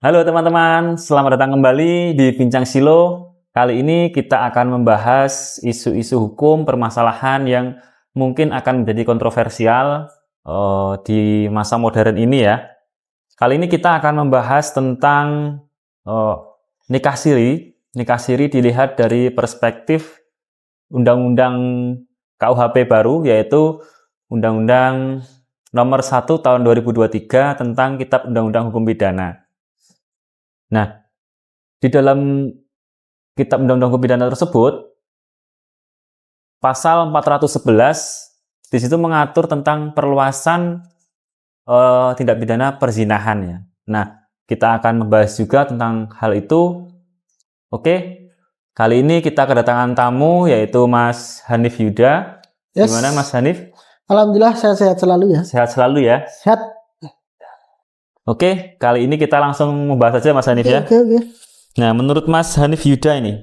Halo teman-teman, selamat datang kembali di Bincang Silo. Kali ini kita akan membahas isu-isu hukum permasalahan yang mungkin akan menjadi kontroversial di masa modern ini ya. Kali ini kita akan membahas tentang nikah siri. Nikah siri dilihat dari perspektif Undang-Undang KUHP baru, yaitu Undang-Undang Nomor 1 Tahun 2023 tentang Kitab Undang-Undang Hukum Pidana. Nah, di dalam Kitab Undang-Undang Hukum Pidana tersebut, pasal 411 di situ mengatur tentang perluasan tindak pidana perzinahan ya. Nah, kita akan membahas juga tentang hal itu. Oke, kali ini kita kedatangan tamu yaitu Mas Hanif Yuda. Yes. Gimana Mas Hanif? Alhamdulillah sehat-sehat selalu ya. Sehat selalu ya. Sehat. Oke, kali ini kita langsung membahas saja Mas Hanif ya. Oke. Nah, menurut Mas Hanif Yuda ini,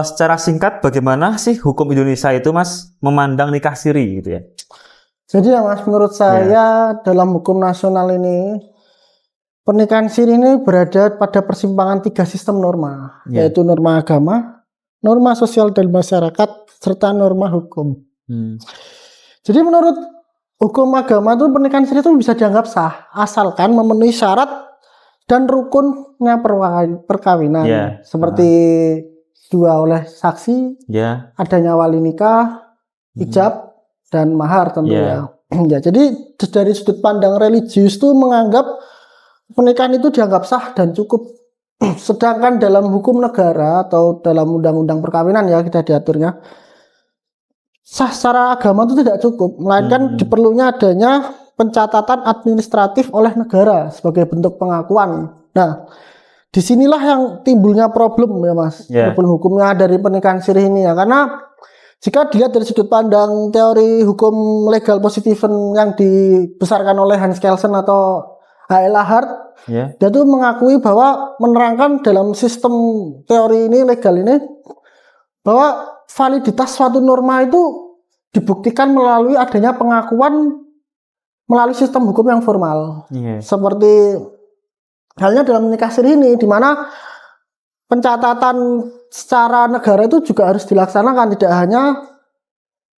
secara singkat bagaimana sih hukum Indonesia itu Mas memandang nikah siri gitu ya? Jadi ya Mas, menurut saya dalam hukum nasional ini pernikahan siri ini berada pada persimpangan 3 sistem norma, yaitu norma agama, norma sosial dan masyarakat, serta norma hukum. Jadi menurut hukum agama itu pernikahan siri itu bisa dianggap sah asalkan memenuhi syarat dan rukunnya perkawinan, seperti dua oleh saksi, adanya wali nikah, ijab, dan mahar tentunya. Ya, jadi dari sudut pandang religius itu menganggap pernikahan itu dianggap sah dan cukup. Sedangkan dalam hukum negara atau dalam undang-undang perkawinan ya kita diaturnya, sah secara agama itu tidak cukup, melainkan diperlunya adanya pencatatan administratif oleh negara sebagai bentuk pengakuan. Nah, disinilah yang timbulnya problem ya Mas, problem hukumnya dari pernikahan siri ini ya, karena jika dilihat dari sudut pandang teori hukum legal positifan yang dibesarkan oleh Hans Kelsen atau H.L. Hart, dia itu mengakui bahwa menerangkan dalam sistem teori ini legal ini bahwa validitas suatu norma itu dibuktikan melalui adanya pengakuan melalui sistem hukum yang formal. Seperti halnya dalam nikah siri ini, di mana pencatatan secara negara itu juga harus dilaksanakan, tidak hanya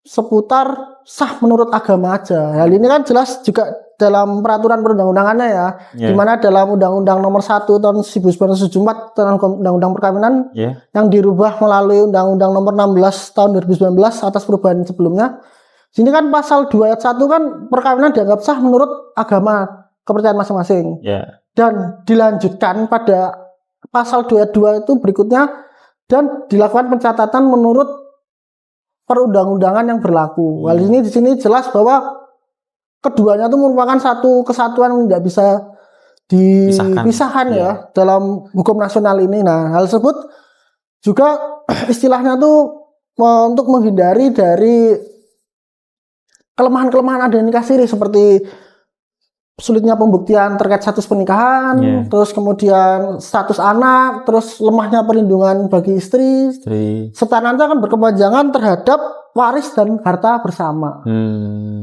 seputar sah menurut agama aja. Hal ini kan jelas juga dalam peraturan perundang-undangannya ya, di mana dalam Undang-Undang Nomor 1 Tahun 1974 tentang Undang-Undang Perkawinan yang dirubah melalui Undang-Undang Nomor 16 Tahun 2019 atas perubahan sebelumnya. Sini kan pasal 2 ayat 1 kan perkawinan dianggap sah menurut agama kepercayaan masing-masing. Dan dilanjutkan pada pasal 2 ayat 2 itu berikutnya, dan dilakukan pencatatan menurut perundang-undangan yang berlaku. Hal ini di sini jelas bahwa keduanya itu merupakan satu kesatuan yang tidak bisa dipisahkan ya dalam hukum nasional ini. Nah, hal tersebut juga istilahnya tuh untuk menghindari dari kelemahan-kelemahan ada nikah siri, seperti sulitnya pembuktian terkait status pernikahan, terus kemudian status anak, terus lemahnya perlindungan bagi istri. Serta nanti akan berkepanjangan terhadap waris dan harta bersama.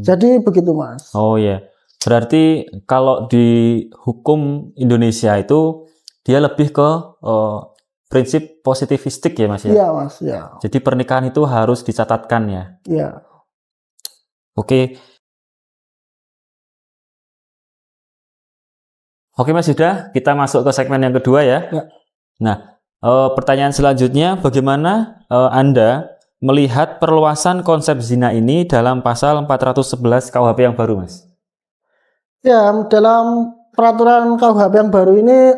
Jadi begitu Mas. Oh ya, berarti kalau di hukum Indonesia itu dia lebih ke prinsip positivistik ya Mas ya? Iya Mas ya. Jadi pernikahan itu harus dicatatkan ya? Iya. Oke Mas Yuda, kita masuk ke segmen yang kedua ya. Nah, pertanyaan selanjutnya, bagaimana Anda melihat perluasan konsep zina ini dalam pasal 411 KUHP yang baru Mas? Ya, dalam peraturan KUHP yang baru ini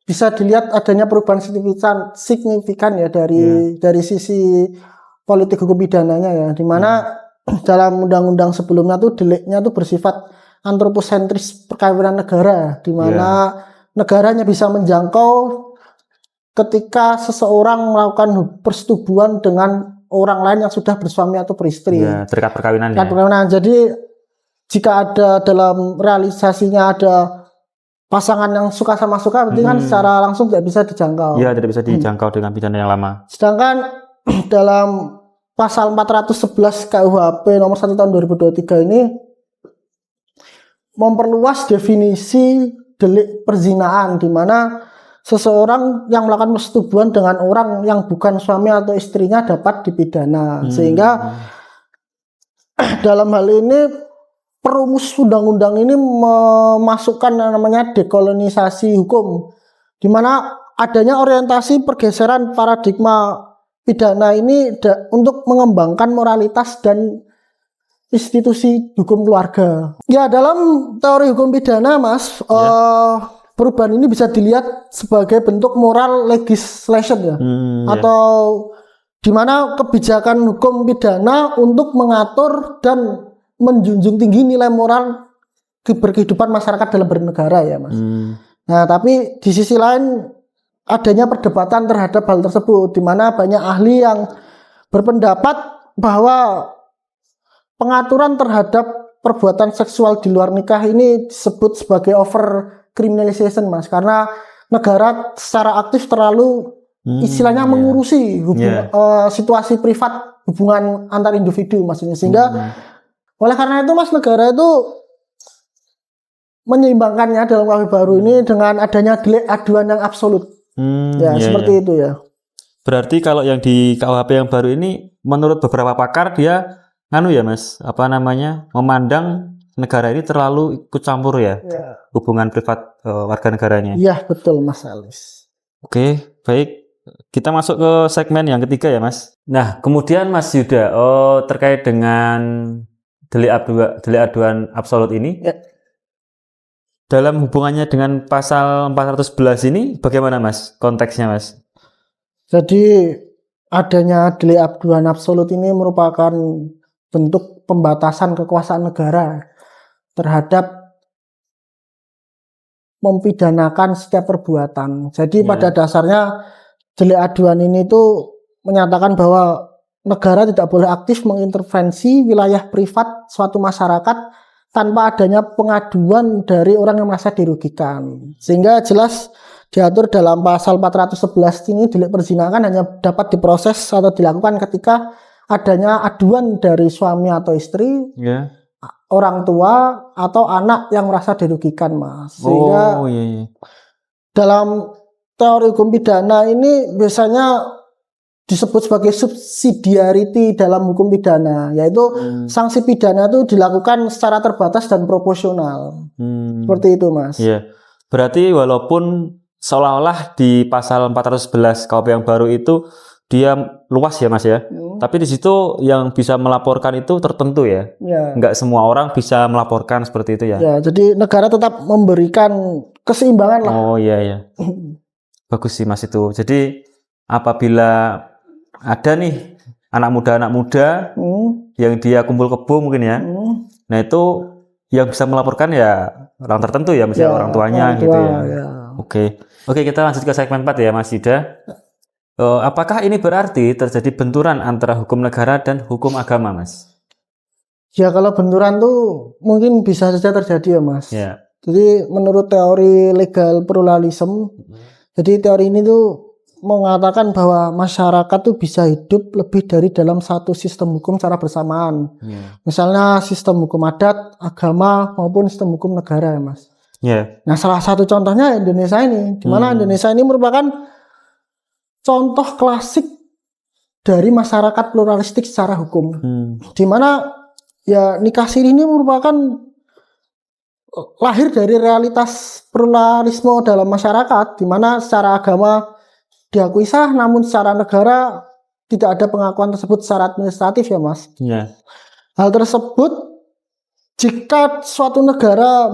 bisa dilihat adanya perubahan signifikan ya dari sisi politik hukum pidananya ya, di mana dalam undang-undang sebelumnya tuh deliknya tuh bersifat antroposentris perkawinan negara, di mana negaranya bisa menjangkau ketika seseorang melakukan persetubuhan dengan orang lain yang sudah bersuami atau beristri. Terikat perkawinan. Jadi jika ada dalam realisasinya ada pasangan yang suka sama suka, berarti kan secara langsung tidak bisa dijangkau. Iya, tidak bisa dijangkau dengan pidana yang lama. Sedangkan dalam pasal 411 KUHP nomor 1 tahun 2023 ini memperluas definisi delik perzinaan, di mana seseorang yang melakukan persetubuhan dengan orang yang bukan suami atau istrinya dapat dipidana. Sehingga dalam hal ini perumus undang-undang ini memasukkan namanya dekolonisasi hukum, di mana adanya orientasi pergeseran paradigma pidana ini untuk mengembangkan moralitas dan institusi hukum keluarga. Ya, dalam teori hukum pidana, Mas, perubahan ini bisa dilihat sebagai bentuk moral legislation ya, atau di mana kebijakan hukum pidana untuk mengatur dan menjunjung tinggi nilai moral berkehidupan masyarakat dalam bernegara ya, Mas. Nah, tapi di sisi lain adanya perdebatan terhadap hal tersebut, di mana banyak ahli yang berpendapat bahwa pengaturan terhadap perbuatan seksual di luar nikah ini disebut sebagai over criminalization, Mas, karena negara secara aktif terlalu istilahnya mengurusi situasi privat hubungan antar individu, maksudnya, sehingga oleh karena itu, Mas, negara itu menyeimbangkannya dalam KUHP baru ini dengan adanya delik aduan yang absolut. Seperti itu ya. Berarti kalau yang di KUHP yang baru ini menurut beberapa pakar dia Mas, memandang negara ini terlalu ikut campur ya, hubungan privat warga negaranya. Iya, betul, Mas Alis. Oke, baik. Kita masuk ke segmen yang ketiga ya, Mas. Nah, kemudian Mas Yuda, terkait dengan delik aduan absolut ini, dalam hubungannya dengan pasal 411 ini bagaimana, Mas, konteksnya, Mas? Jadi adanya delik aduan absolut ini merupakan bentuk pembatasan kekuasaan negara terhadap mempidanakan setiap perbuatan. Jadi pada dasarnya delik aduan ini tuh menyatakan bahwa negara tidak boleh aktif mengintervensi wilayah privat suatu masyarakat tanpa adanya pengaduan dari orang yang merasa dirugikan. Sehingga jelas diatur dalam pasal 411 ini, delik perzinahan hanya dapat diproses atau dilakukan ketika adanya aduan dari suami atau istri, orang tua atau anak yang merasa dirugikan, Mas. Sehingga dalam teori hukum pidana ini biasanya disebut sebagai subsidiarity dalam hukum pidana, yaitu sanksi pidana itu dilakukan secara terbatas dan proporsional. Seperti itu, Mas. Berarti walaupun seolah-olah di pasal 411 KUHP yang baru itu dia luas ya, Mas ya. Tapi di situ yang bisa melaporkan itu tertentu ya. Nggak semua orang bisa melaporkan seperti itu ya. Jadi negara tetap memberikan keseimbangan lah. Bagus sih, Mas, itu. Jadi apabila ada nih anak muda yang dia kumpul kebo mungkin ya. Nah, itu yang bisa melaporkan ya orang tertentu ya, misalnya orang tuanya gitu ya. Oke, kita lanjut ke segmen 4 ya, Mas Yuda. Apakah ini berarti terjadi benturan antara hukum negara dan hukum agama, Mas? Ya, kalau benturan tuh mungkin bisa saja terjadi ya, Mas. Jadi menurut teori legal pluralism, jadi teori ini tuh mengatakan bahwa masyarakat tuh bisa hidup lebih dari dalam satu sistem hukum secara bersamaan. Misalnya sistem hukum adat, agama, maupun sistem hukum negara ya, Mas. Nah, salah satu contohnya Indonesia ini, di mana Indonesia ini merupakan contoh klasik dari masyarakat pluralistik secara hukum, di mana ya nikah siri ini merupakan lahir dari realitas pluralisme dalam masyarakat, di mana secara agama diakui sah, namun secara negara tidak ada pengakuan tersebut secara administratif ya, Mas. Hal tersebut, jika suatu negara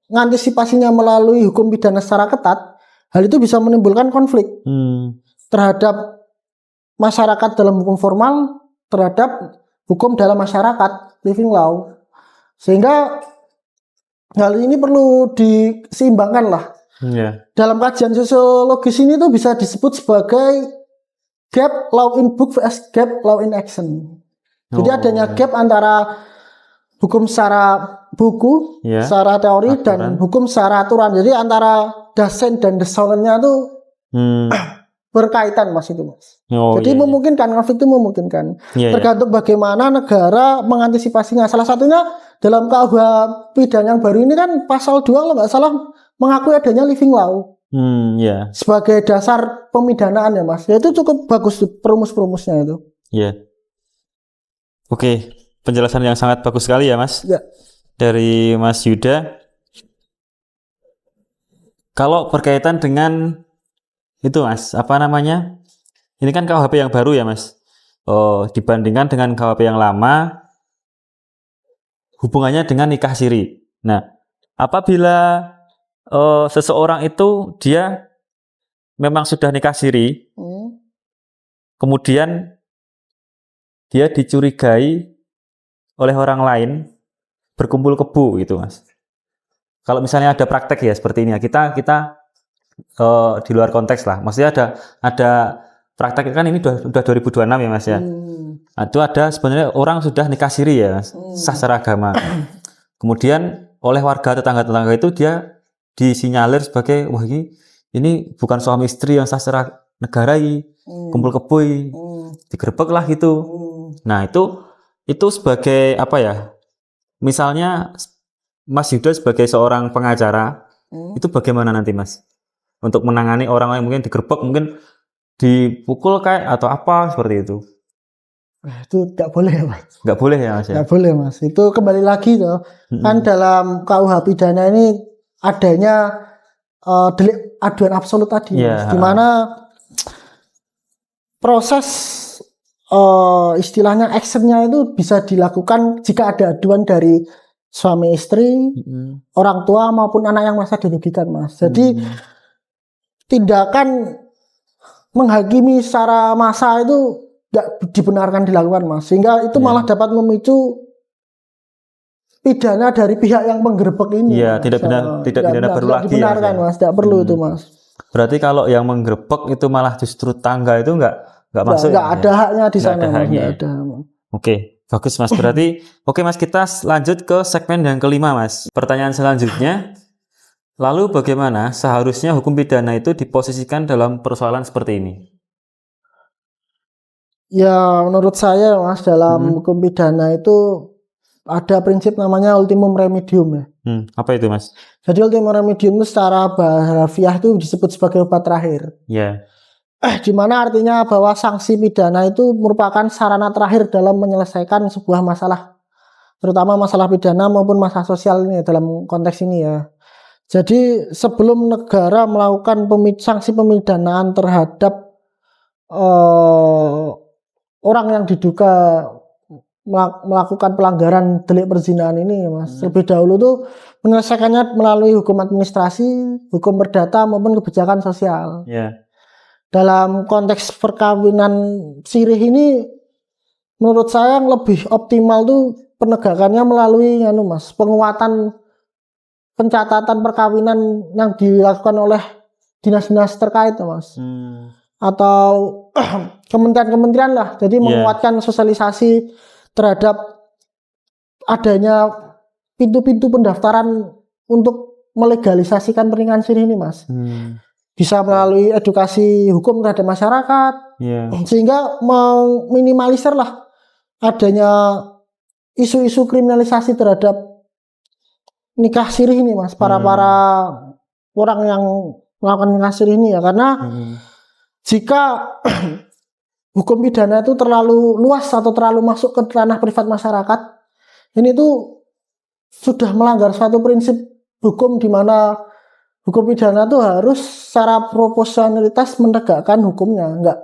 mengantisipasinya melalui hukum pidana secara ketat, hal itu bisa menimbulkan konflik terhadap masyarakat dalam hukum formal, terhadap hukum dalam masyarakat, living law. Sehingga hal ini perlu diseimbangkan lah. Dalam kajian sosiologis ini tuh bisa disebut sebagai gap law in book vs gap law in action. Jadi adanya gap antara hukum secara buku, secara teori, dan hukum secara aturan. Jadi antara dasen dan desainnya tuh berkaitan, Mas, itu, Mas. Jadi memungkinkan, konflik itu memungkinkan. Tergantung bagaimana negara mengantisipasinya. Salah satunya dalam KUH pidana yang baru ini kan pasal 2 kalau nggak salah mengakui adanya living law Ya. sebagai dasar pemidanaan ya Mas. Ya, itu cukup bagus tuh perumus-perumusnya itu. Ya. Oke, penjelasan yang sangat bagus sekali ya Mas. Ya. Dari Mas Yuda. Kalau berkaitan dengan itu Mas, apa namanya? Ini kan KUHP yang baru ya Mas. Dibandingkan dengan KUHP yang lama, hubungannya dengan nikah siri. Nah, apabila seseorang itu dia memang sudah nikah siri, kemudian dia dicurigai oleh orang lain berkumpul kebo gitu Mas. Kalau misalnya ada praktek ya seperti ini ya, kita di luar konteks lah. Maksudnya ada praktek kan ini udah 2026 ya Mas ya. Nah, itu ada sebenarnya orang sudah nikah siri ya Mas, sah secara agama. Kemudian oleh warga tetangga-tetangga itu dia disinyalir sebagai wah ini bukan suami istri yang sah secara negarai, kumpul kebo, digerebek lah gitu. Nah, itu sebagai apa ya? Misalnya Mas Yuda sebagai seorang pengacara, itu bagaimana nanti Mas? Untuk menangani orang yang mungkin digerebek, mungkin dipukul kayak atau apa seperti itu? Itu tidak boleh ya Mas. Nggak boleh ya Mas ya? Nggak boleh Mas. Itu kembali lagi tuh. Kan dalam KUH pidana ini adanya delik aduan absolut tadi Mas. Di mana proses istilahnya actionnya itu bisa dilakukan jika ada aduan dari suami istri, orang tua maupun anak yang merasa dirugikan Mas. Jadi tindakan menghakimi secara massa itu tidak dibenarkan dilakukan Mas, sehingga itu malah dapat memicu pidana dari pihak yang menggerebek ini. Iya, tidak pidana baru lagi dibenarkan ya, Mas, tidak perlu itu Mas. Berarti kalau yang menggerebek itu malah justru tangga itu nggak masuk. Nggak ada haknya di sana. Nggak ada. Oke, bagus Mas. Berarti oke Mas, kita lanjut ke segmen yang kelima Mas. Pertanyaan selanjutnya, lalu bagaimana seharusnya hukum pidana itu diposisikan dalam persoalan seperti ini? Ya, menurut saya Mas, dalam hukum pidana itu ada prinsip namanya ultimum remedium ya. Apa itu Mas? Jadi ultimum remedium itu secara bahariah itu disebut sebagai obat terakhir. Ya. Di mana artinya bahwa sanksi pidana itu merupakan sarana terakhir dalam menyelesaikan sebuah masalah, terutama masalah pidana maupun masalah sosial ini dalam konteks ini ya. Jadi sebelum negara melakukan sanksi pemidanaan terhadap orang yang diduga melakukan pelanggaran delik perzinahan ini Mas, lebih dahulu tuh menyelesaikannya melalui hukum administrasi, hukum perdata maupun kebijakan sosial. Dalam konteks perkawinan sirih ini menurut saya yang lebih optimal tuh penegakannya melalui Mas, penguatan pencatatan perkawinan yang dilakukan oleh dinas-dinas terkait Mas. Atau kementerian-kementerian lah. Jadi menguatkan sosialisasi terhadap adanya pintu-pintu pendaftaran untuk melegalisasikan pernikahan siri ini Mas. Bisa melalui edukasi hukum terhadap masyarakat, sehingga meminimalisir lah adanya isu-isu kriminalisasi terhadap nikah siri ini Mas, para orang yang melakukan nikah siri ini ya, karena jika hukum pidana itu terlalu luas atau terlalu masuk ke ranah privat masyarakat, ini tuh sudah melanggar suatu prinsip hukum di mana hukum pidana itu harus secara proporsionalitas menegakkan hukumnya, enggak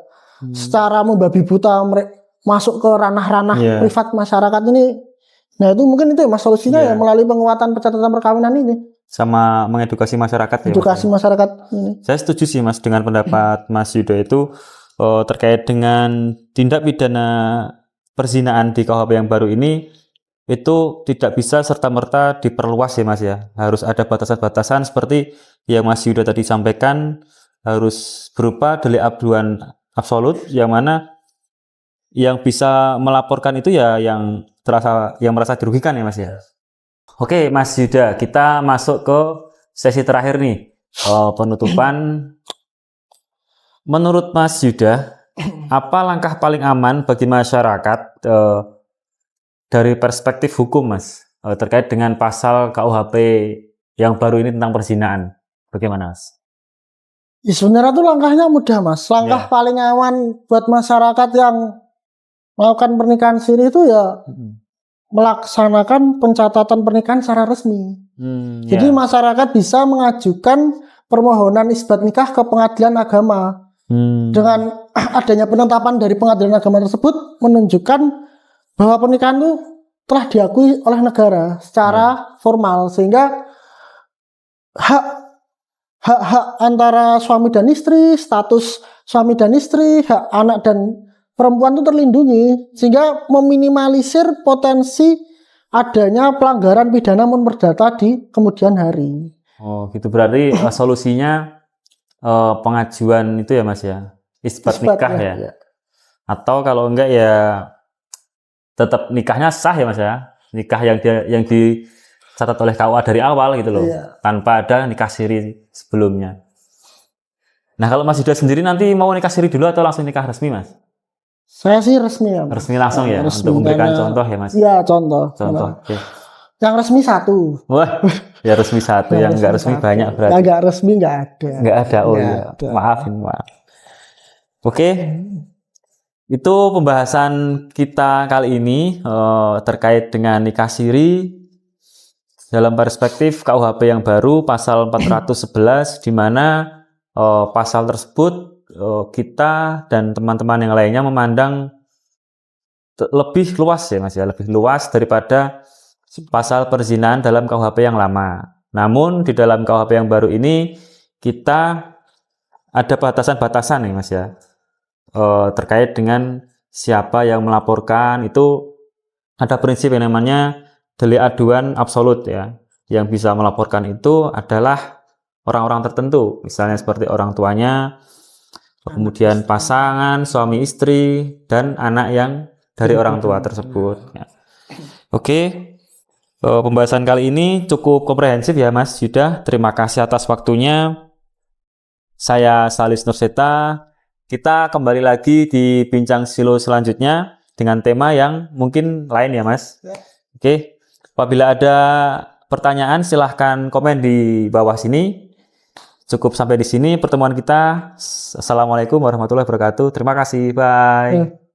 secara membabi buta masuk ke ranah-ranah privat masyarakat ini. Nah itu mungkin itu ya Mas solusinya ya melalui penguatan pencatatan perkawinan ini. Sama mengedukasi masyarakat ya. Edukasi masyarakat ini. Saya setuju sih Mas dengan pendapat Mas Yuda itu terkait dengan tindak pidana perzinahan di KUHP yang baru ini itu tidak bisa serta-merta diperluas ya Mas ya. Harus ada batasan-batasan seperti yang Mas Yuda tadi sampaikan, harus berupa delik aduan absolut yang mana yang bisa melaporkan itu ya yang merasa dirugikan ya Mas ya. Oke Mas Yuda, kita masuk ke sesi terakhir nih, penutupan. Menurut Mas Yuda, apa langkah paling aman bagi masyarakat dari perspektif hukum Mas, terkait dengan pasal KUHP yang baru ini tentang perzinaan. Bagaimana, Mas? Ya, sebenarnya tuh langkahnya mudah, Mas. Langkah paling aman buat masyarakat yang melakukan pernikahan siri itu ya melaksanakan pencatatan pernikahan secara resmi. Jadi masyarakat bisa mengajukan permohonan isbat nikah ke pengadilan agama. Dengan adanya penetapan dari pengadilan agama tersebut menunjukkan bahwa pernikahan itu telah diakui oleh negara secara formal, sehingga hak antara suami dan istri, status suami dan istri, hak anak dan perempuan itu terlindungi, sehingga meminimalisir potensi adanya pelanggaran pidana perdata di kemudian hari. Oh, gitu. Berarti solusinya pengajuan itu ya, Mas ya, isbat nikah ya. Atau kalau enggak ya tetap nikahnya sah ya, Mas ya. Nikah yang dicatat oleh KUA dari awal gitu loh, tanpa ada nikah siri sebelumnya. Nah, kalau Mas Yuda sendiri nanti mau nikah siri dulu atau langsung nikah resmi, Mas? Saya sih resmi ya, Mas. Resmi langsung ya, resmi, untuk memberikan contoh ya, Mas? Iya, contoh. Okay. Yang resmi 1. Wah, ya resmi 1, yang enggak resmi 1. Banyak berarti. Yang enggak resmi enggak ada. Enggak ada, oh iya, maaf. Oke, itu pembahasan kita kali ini terkait dengan nikah siri dalam perspektif KUHP yang baru, pasal 411, di mana pasal tersebut kita dan teman-teman yang lainnya memandang lebih luas ya, Mas ya, lebih luas daripada pasal perzinahan dalam KUHP yang lama. Namun di dalam KUHP yang baru ini kita ada batasan-batasan nih, Mas ya, terkait dengan siapa yang melaporkan. Itu ada prinsip yang namanya delik aduan absolut ya. Yang bisa melaporkan itu adalah orang-orang tertentu, misalnya seperti orang tuanya, kemudian pasangan, suami istri, dan anak yang dari orang tua tersebut. Ya. Oke. Pembahasan kali ini cukup komprehensif ya, Mas Yuda. Terima kasih atas waktunya. Saya Salis Nurseta. Kita kembali lagi di Bincang Silo selanjutnya dengan tema yang mungkin lain ya, Mas. Oke. Apabila ada pertanyaan silahkan komen di bawah sini. Cukup sampai di sini pertemuan kita. Assalamualaikum warahmatullahi wabarakatuh. Terima kasih. Bye.